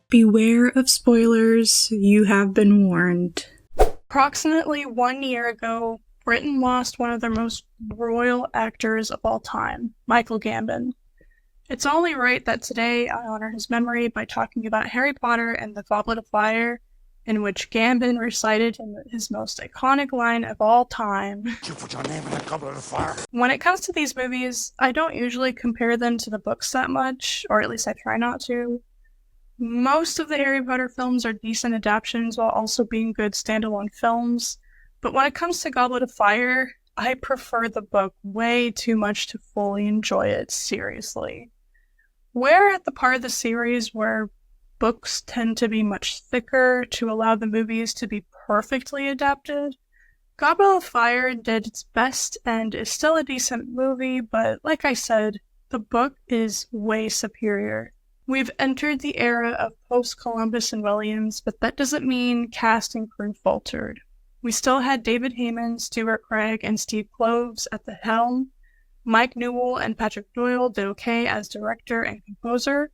Beware of spoilers, you have been warned. Approximately 1 year ago, Britain lost one of their most royal actors of all time, Michael Gambon. It's only right that today I honor his memory by talking about Harry Potter and the Goblet of Fire, in which Gambon recited his most iconic line of all time. You put your name in the Goblet of Fire. When it comes to these movies, I don't usually compare them to the books that much, or at least I try not to. Most of the Harry Potter films are decent adaptations while also being good standalone films, but when it comes to Goblet of Fire, I prefer the book way too much to fully enjoy it seriously. We're at the part of the series where books tend to be much thicker to allow the movies to be perfectly adapted. Goblet of Fire did its best and is still a decent movie, but like I said, the book is way superior. We've entered the era of post-Columbus and Williams, but that doesn't mean cast and crew faltered. We still had David Heyman, Stuart Craig, and Steve Kloves at the helm. Mike Newell and Patrick Doyle did okay as director and composer.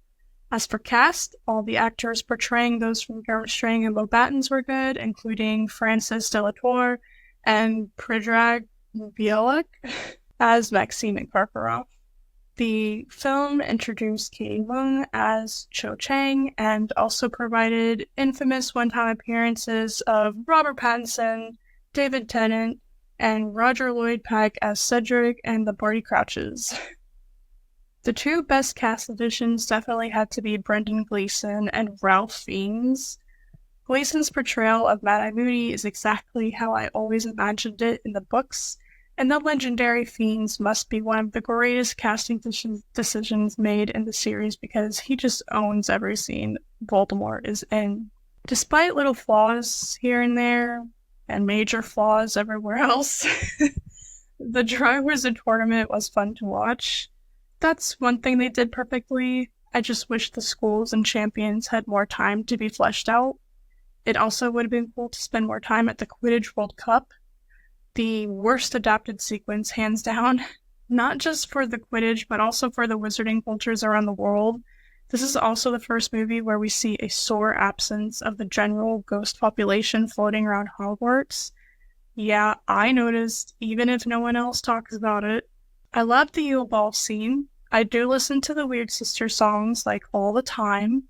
As for cast, all the actors portraying those from Garrett Strang and Beauxbatons were good, including Francis de la Tour and Predrag Bielek as Maxime and Karkaroff. The film introduced Katie Leung as Cho Chang and also provided infamous one-time appearances of Robert Pattinson, David Tennant, and Roger Lloyd Pack as Cedric and the Barty Crouches. The two best cast additions definitely had to be Brendan Gleeson and Ralph Fiennes. Gleeson's portrayal of Mad-Eye Moody is exactly how I always imagined it in the books, and the legendary Fiennes must be one of the greatest casting decisions made in the series because he just owns every scene Voldemort is in. Despite little flaws here and there, and major flaws everywhere else, the Triwizard Tournament was fun to watch. That's one thing they did perfectly. I just wish the schools and champions had more time to be fleshed out. It also would have been cool to spend more time at the Quidditch World Cup. The worst adapted sequence, hands down, not just for the Quidditch, but also for the wizarding cultures around the world. This is also the first movie where we see a sore absence of the general ghost population floating around Hogwarts. Yeah, I noticed, even if no one else talks about it. I love the Yule Ball scene. I do listen to the Weird Sister songs, like, all the time.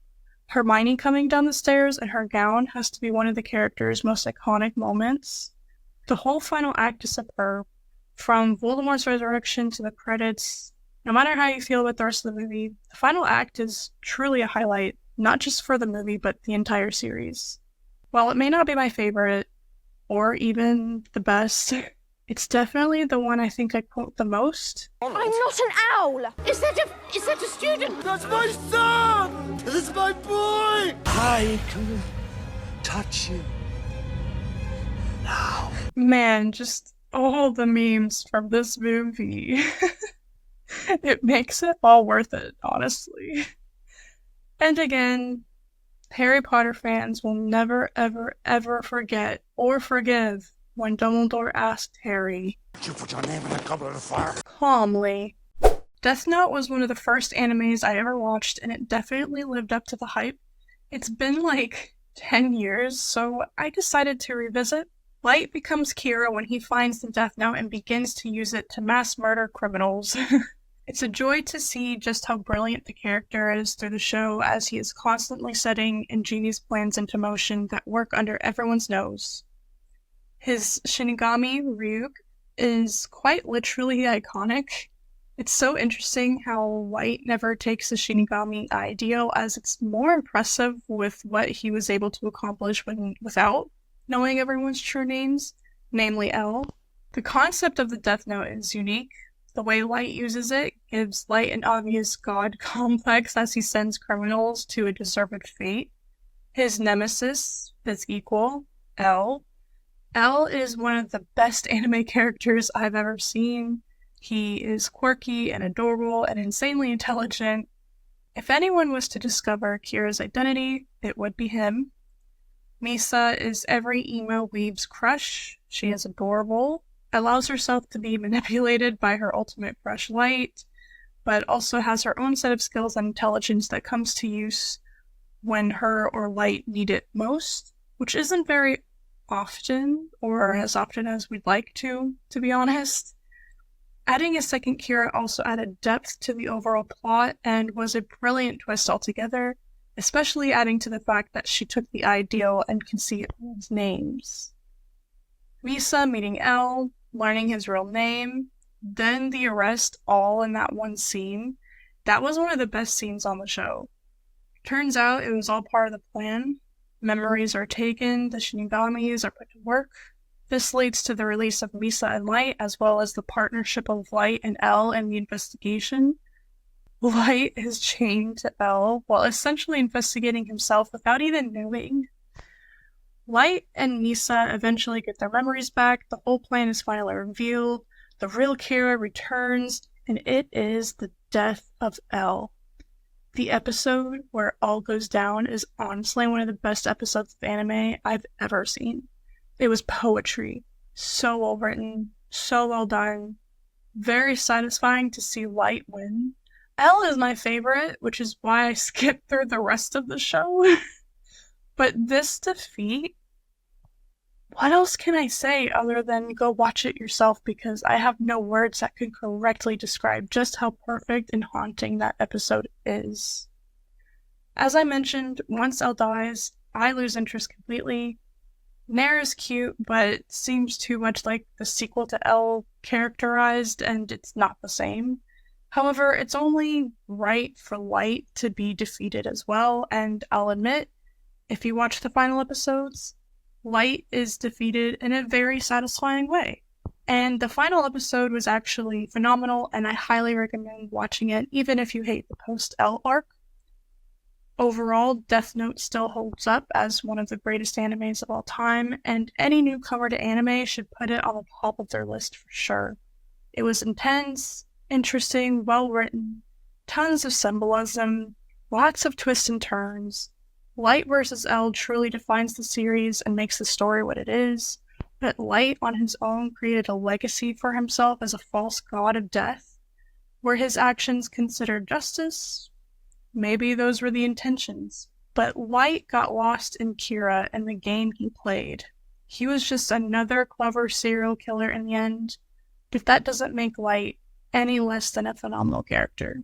Hermione coming down the stairs in her gown has to be one of the characters' most iconic moments. The whole final act is superb. From Voldemort's resurrection to the credits, no matter how you feel about the rest of the movie, the final act is truly a highlight, not just for the movie, but the entire series. While it may not be my favorite, or even the best, it's definitely the one I think I quote the most. I'm not an owl! Is that a student? That's my son! That's my boy! I can touch you now. Man, just all the memes from this movie. It makes it all worth it, honestly. And again, Harry Potter fans will never, ever, ever forget or forgive when Dumbledore asked Harry, You put your name in the Goblet of Fire. Calmly. Deathnote was one of the first animes I ever watched, and it definitely lived up to the hype. It's been like 10 years, so I decided to revisit. Light becomes Kira when he finds the Death Note and begins to use it to mass murder criminals. It's a joy to see just how brilliant the character is through the show as he is constantly setting ingenious plans into motion that work under everyone's nose. His Shinigami, Ryuk, is quite literally iconic. It's so interesting how Light never takes the Shinigami ideal, as it's more impressive with what he was able to accomplish without knowing everyone's true names, namely L. The concept of the Death Note is unique. The way Light uses it gives Light an obvious god complex as he sends criminals to a deserved fate. His nemesis is equal, L. L is one of the best anime characters I've ever seen. He is quirky and adorable and insanely intelligent. If anyone was to discover Kira's identity, it would be him. Misa is every emo weeb's crush. She is adorable, allows herself to be manipulated by her ultimate crush Light, but also has her own set of skills and intelligence that comes to use when her or Light need it most, which isn't very often, or as often as we'd like to be honest. Adding a second Kira also added depth to the overall plot and was a brilliant twist altogether, especially adding to the fact that she took the ideal and conceived names. Misa meeting L, learning his real name, then the arrest all in that one scene. That was one of the best scenes on the show. Turns out it was all part of the plan. Memories are taken, the Shinigamis are put to work. This leads to the release of Misa and Light, as well as the partnership of Light and L in the investigation. Light is chained to L while essentially investigating himself without even knowing. Light and Misa eventually get their memories back, the whole plan is finally revealed, the real Kira returns, and it is the death of L. The episode where all goes down is honestly one of the best episodes of anime I've ever seen. It was poetry. So well written, so well done. Very satisfying to see Light win. L is my favorite, which is why I skipped through the rest of the show. But this defeat, what else can I say other than go watch it yourself, because I have no words that could correctly describe just how perfect and haunting that episode is. As I mentioned, once L dies, I lose interest completely. Nair is cute, but seems too much like the sequel to L characterized, and it's not the same. However, it's only right for Light to be defeated as well, and I'll admit, if you watch the final episodes, Light is defeated in a very satisfying way. And the final episode was actually phenomenal, and I highly recommend watching it, even if you hate the post-L arc. Overall, Deathnote still holds up as one of the greatest animes of all time, and any newcomer to anime should put it on the top of their list for sure. It was intense, interesting, well-written, tons of symbolism, lots of twists and turns. Light vs. L truly defines the series and makes the story what it is, but Light on his own created a legacy for himself as a false god of death. Were his actions considered justice? Maybe those were the intentions, but Light got lost in Kira and the game he played. He was just another clever serial killer in the end, but that doesn't make Light any less than a phenomenal character.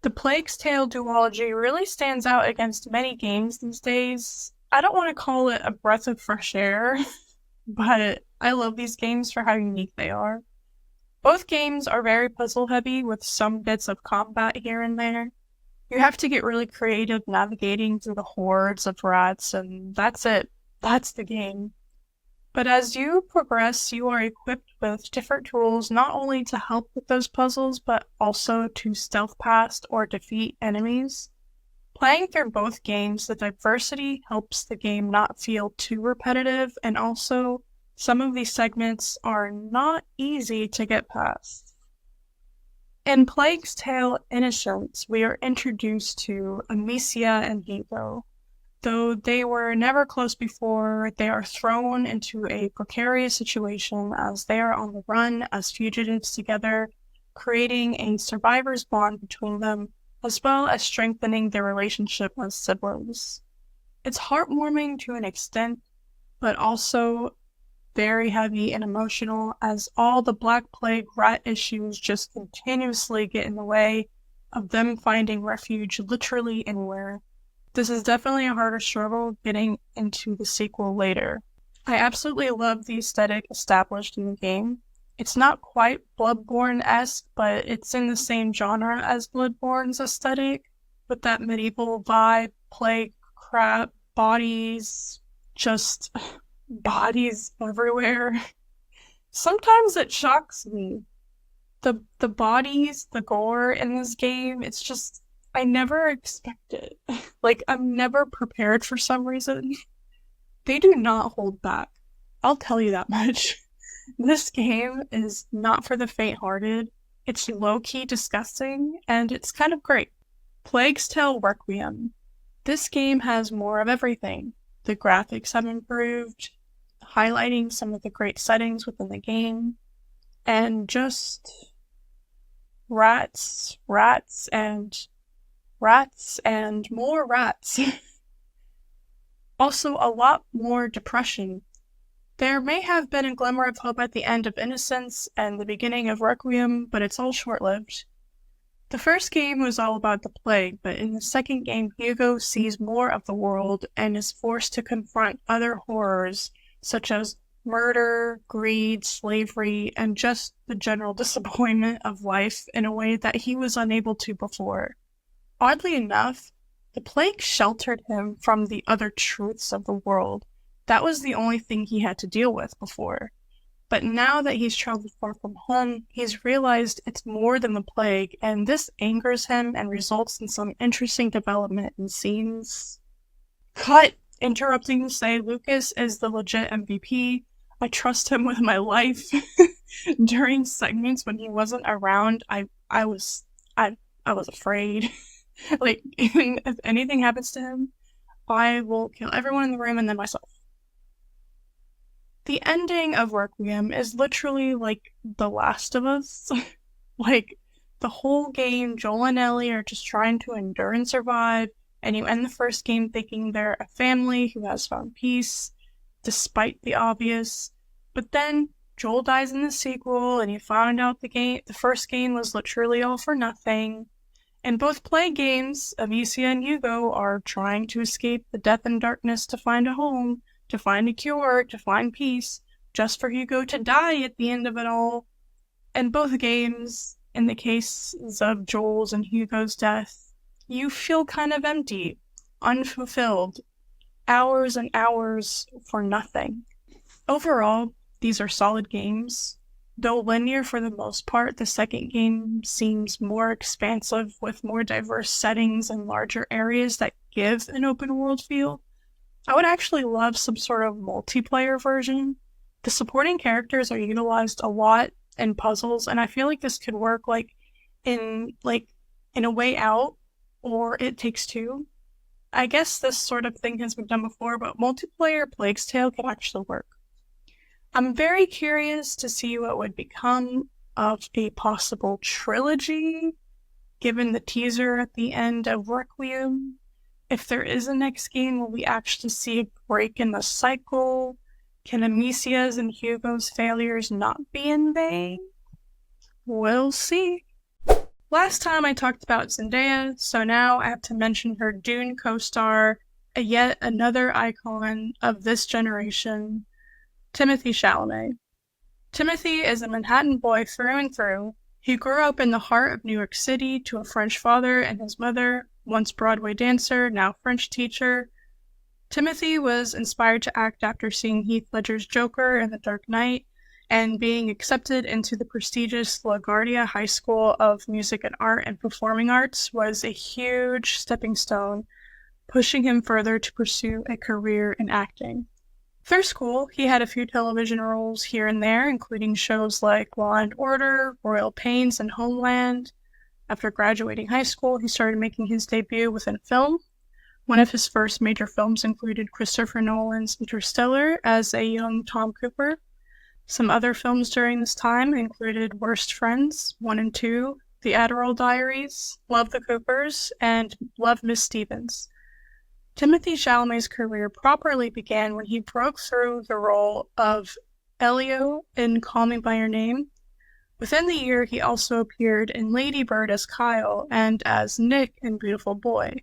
The Plague's Tale duology really stands out against many games these days. I don't want to call it a breath of fresh air, but I love these games for how unique they are. Both games are very puzzle-heavy with some bits of combat here and there. You have to get really creative navigating through the hordes of rats, and that's it. That's the game. But as you progress, you are equipped with different tools not only to help with those puzzles, but also to stealth past or defeat enemies. Playing through both games, the diversity helps the game not feel too repetitive, and also some of these segments are not easy to get past. In Plague's Tale Innocence, we are introduced to Amicia and Hugo. Though they were never close before, they are thrown into a precarious situation as they are on the run as fugitives together, creating a survivor's bond between them, as well as strengthening their relationship as siblings. It's heartwarming to an extent, but also very heavy and emotional, as all the Black Plague rat issues just continuously get in the way of them finding refuge literally anywhere. This is definitely a harder struggle getting into the sequel later. I absolutely love the aesthetic established in the game. It's not quite Bloodborne-esque, but it's in the same genre as Bloodborne's aesthetic, with that medieval vibe, plague, crap, bodies, just bodies everywhere. Sometimes it shocks me. The bodies, the gore in this game, it's just, I never expect it. Like, I'm never prepared for some reason. They do not hold back. I'll tell you that much. This game is not for the faint-hearted. It's low-key disgusting, and it's kind of great. Plague's Tale Requiem. This game has more of everything. The graphics have improved, highlighting some of the great settings within the game, and just rats, and rats and more rats. Also, a lot more depression. There may have been a glimmer of hope at the end of Innocence and the beginning of Requiem, but it's all short-lived. The first game was all about the plague, but in the second game, Hugo sees more of the world and is forced to confront other horrors, such as murder, greed, slavery, and just the general disappointment of life in a way that he was unable to before. Oddly enough, the plague sheltered him from the other truths of the world. That was the only thing he had to deal with before. But now that he's traveled far from home, he's realized it's more than the plague, and this angers him and results in some interesting development in scenes. Cut! Interrupting to say Lucas is the legit MVP. I trust him with my life. During segments when he wasn't around, I was afraid. Like, even if anything happens to him, I will kill everyone in the room and then myself. The ending of Requiem is literally like The Last of Us. Like, the whole game, Joel and Ellie are just trying to endure and survive, and you end the first game thinking they're a family who has found peace, despite the obvious. But then, Joel dies in the sequel, and you find out the first game was literally all for nothing. In both Plague games, Amicia and Hugo are trying to escape the death and darkness to find a home, to find a cure, to find peace, just for Hugo to die at the end of it all. In both games, in the cases of Joel's and Hugo's death, you feel kind of empty, unfulfilled, hours and hours for nothing. Overall, these are solid games. Though linear for the most part, the second game seems more expansive with more diverse settings and larger areas that give an open world feel. I would actually love some sort of multiplayer version. The supporting characters are utilized a lot in puzzles, and I feel like this could work in A Way Out or It Takes Two. I guess this sort of thing has been done before, but multiplayer Plague's Tale could actually work. I'm very curious to see what would become of a possible trilogy, given the teaser at the end of Requiem. If there is a next game, will we actually see a break in the cycle? Can Amicia's and Hugo's failures not be in vain? We'll see. Last time I talked about Zendaya, so now I have to mention her Dune co-star, yet another icon of this generation, Timothée Chalamet. Timothée is a Manhattan boy through and through. He grew up in the heart of New York City to a French father and his mother, once Broadway dancer, now French teacher. Timothée was inspired to act after seeing Heath Ledger's Joker in The Dark Knight and being accepted into the prestigious LaGuardia High School of Music and Art and Performing Arts was a huge stepping stone, pushing him further to pursue a career in acting. Through school, he had a few television roles here and there, including shows like Law & Order, Royal Pains, and Homeland. After graduating high school, he started making his debut within film. One of his first major films included Christopher Nolan's Interstellar as a young Tom Cooper. Some other films during this time included Worst Friends 1 and 2, The Adderall Diaries, Love the Coopers, and Love Miss Stevens. Timothée Chalamet's career properly began when he broke through the role of Elio in Call Me By Your Name. Within the year, he also appeared in Lady Bird as Kyle and as Nick in Beautiful Boy.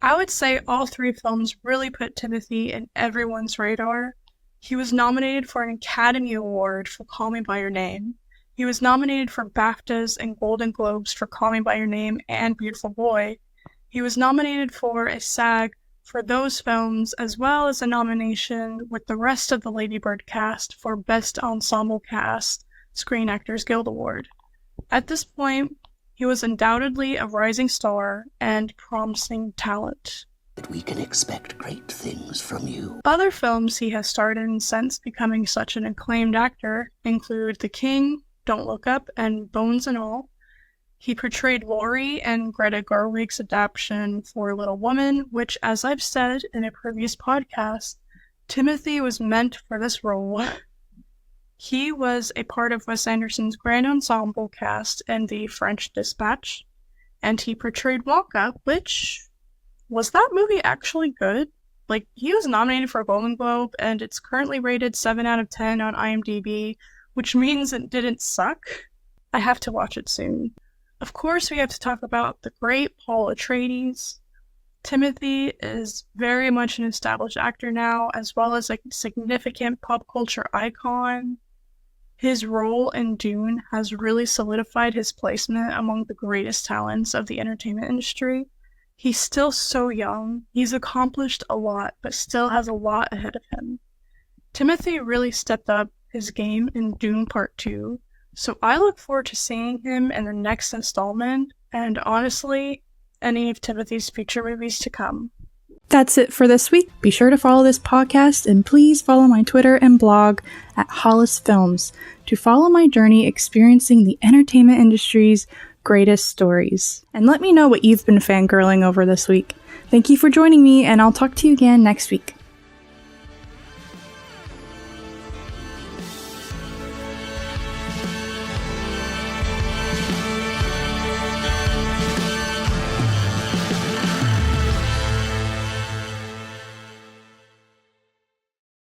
I would say all three films really put Timothée in everyone's radar. He was nominated for an Academy Award for Call Me By Your Name. He was nominated for BAFTAs and Golden Globes for Call Me By Your Name and Beautiful Boy. He was nominated for a SAG for those films, as well as a nomination with the rest of the Lady Bird cast for Best Ensemble Cast Screen Actors Guild Award. At this point, he was undoubtedly a rising star and promising talent. We can expect great things from you. Other films he has starred in since becoming such an acclaimed actor include The King, Don't Look Up, and Bones and All. He portrayed Laurie in Greta Gerwig's adaptation for Little Woman, which, as I've said in a previous podcast, Timothée was meant for this role. He was a part of Wes Anderson's grand ensemble cast in The French Dispatch, and he portrayed Wonka, which, was that movie actually good? Like, he was nominated for a Golden Globe, and it's currently rated 7 out of 10 on IMDb, which means it didn't suck. I have to watch it soon. Of course, we have to talk about the great Paul Atreides. Timothée is very much an established actor now, as well as a significant pop culture icon. His role in Dune has really solidified his placement among the greatest talents of the entertainment industry. He's still so young, he's accomplished a lot, but still has a lot ahead of him. Timothée really stepped up his game in Dune Part 2, so I look forward to seeing him in the next installment, and honestly, any of Timothée's future movies to come. That's it for this week. Be sure to follow this podcast and please follow my Twitter and blog at Hollis Films to follow my journey experiencing the entertainment industry's greatest stories. And let me know what you've been fangirling over this week. Thank you for joining me, and I'll talk to you again next week.